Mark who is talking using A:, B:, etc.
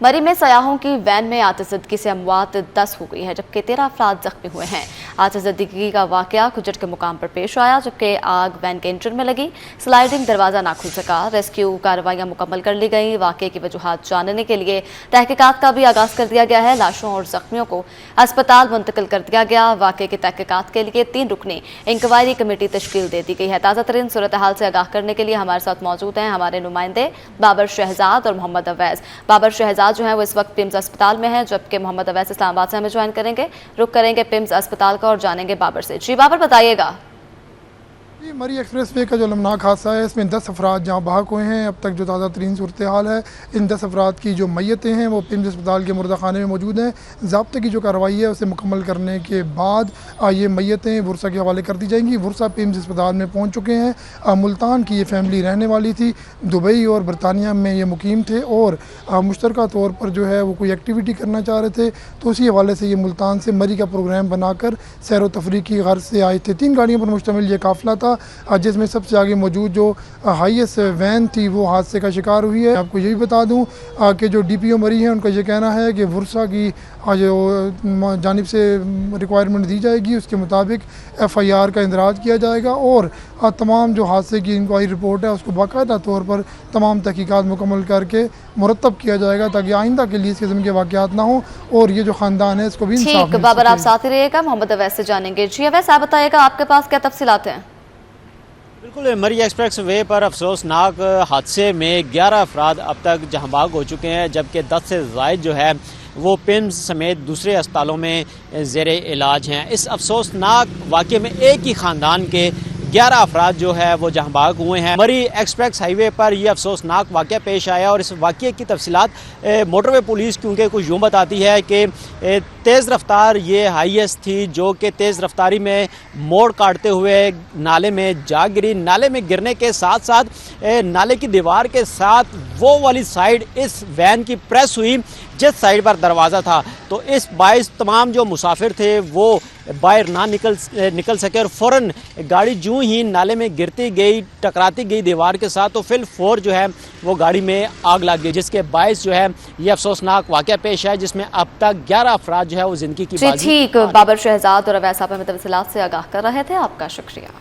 A: मरी में सयाहों की वैन में आतिशदगी से अमवात 10 हो गई है, जबकि 13 अफराद जख्मी हुए हैं। आतिशदगी का वाकया खुजट के मुकाम पर पेश आया, जबकि आग वैन के इंजन में लगी। स्लाइडिंग दरवाजा ना खुल सका। रेस्क्यू कार्रवाइयां मुकम्मल कर ली गई। वाकये की वजूहात जानने के लिए तहकीकात का भी आगाज कर दिया गया है। लाशों और जख्मियों को अस्पताल मुंतकिल कर दिया गया। वाकये की तहकीकात के लिए 3 रुकनी इंक्वायरी कमेटी तश्कील दे दी गई है। ताज़ा तरीन सूरत हाल से आगाह करने के लिए हमारे साथ मौजूद हैं हमारे नुमाइंदे बाबर शहजाद और मोहम्मद अवैस। बाबर शहजाद जो है वो इस वक्त पिम्स अस्पताल में है, जबकि मोहम्मद अवैस इस्लामाबाद से हमें ज्वाइन करेंगे। रुक करेंगे पिम्स अस्पताल का और जानेंगे बाबर से। जी बाबर, बताइएगा।
B: मरी एक्सप्रेस वे का जो लमनाक हादसा है, इसमें 10 अफराद जहाँ बहक हुए हैं। अब तक जो ताज़ा तरीन सूरत हाल है, इन 10 अफराद की जो मैयतें हैं वो पिम्स अस्पताल के मुर्दा खाने में मौजूद हैं। ज़ाब्ते की जो कार्रवाई है उसे मुकम्मल करने के बाद ये मैयतें वर्सा के हवाले कर दी जाएंगी। वर्सा पिम्स अस्पताल में पहुँच चुके हैं। मुल्तान की ये फैमिली रहने वाली थी, दुबई और बरतानिया में ये मुकीम थे और मुश्तरका तौर पर जो है वो कोई एक्टिविटी करना चाह रहे थे, तो उसी हवाले से ये मुल्तान से मरी का प्रोग्राम बनाकर सैर व तफरीह की गर्ज से आए थे। 3 गाड़ियों पर मुश्तमिल ये काफ़िला था, जिसमें सबसे आगे मौजूद जो हाईएस्ट वैन थी वो हादसे का शिकार हुई है। आपको ये भी बता दूं कि जो डीपीओ मरी हैं उनका ये कहना है कि वर्सा की जो जानिब से रिक्वायरमेंट दी जाएगी उसके मुताबिक FIR का इंदराज किया जाएगा और तमाम जो हादसे की इंक्वायरी रिपोर्ट है उसको बाकायदा तौर पर तमाम तहकीकात मुकम्मल करके मुरतब किया जाएगा, ताकि आइंदा के लिए इस किस्म के वाक़यात ना हो और ये जो ख़ानदान है इसको भी इंसाफ मिल सके।
A: बाबर, आप साथ ही रहिएगा। मोहम्मद अवैस से जानेंगे। जी अवैस, आप बताइएगा आपके पास क्या तफसीलात हैं?
C: बिल्कुल, मरी एक्सप्रेस वे पर अफसोसनाक हादसे में 11 अफराद अब तक जहाँ भाग हो चुके हैं, जबकि 10 से ज़ायद जो है वो पिम्स समेत दूसरे अस्पतालों में ज़ेरे इलाज हैं। इस अफसोसनाक वाक़े में एक ही ख़ानदान के 11 अफराद जो है वो जहाँ भाग हुए हैं। मरी एक्सप्रेस हाईवे पर यह अफसोसनाक वाक़या पेश आया और इस वाक़े की तफसीलात मोटरवे पुलिस क्योंकि कुछ यूँ बताती है कि तेज़ रफ्तार ये हाईएस्ट थी, जो कि तेज़ रफ्तारी में मोड़ काटते हुए नाले में जा गिरी। नाले में गिरने के साथ साथ नाले की दीवार के साथ वो वाली साइड इस वैन की प्रेस हुई जिस साइड पर दरवाज़ा था, तो इस बाइस तमाम जो मुसाफिर थे वो बाहर ना निकल सके और फ़ौरन गाड़ी जूँ ही नाले में गिरती गई, टकराती गई दीवार के साथ, तो फिर फोर जो है वो गाड़ी में आग लग गई, जिसके बाइस जो है ये अफसोसनाक वाक़या पेश है, जिसमें अब तक 11 अफराद जो है वो ज़िंदगी की बाजी।
A: ठीक, बाबर शहजाद और अवैस आप हमें तफसीलात से आगाह कर रहे थे। आपका शुक्रिया।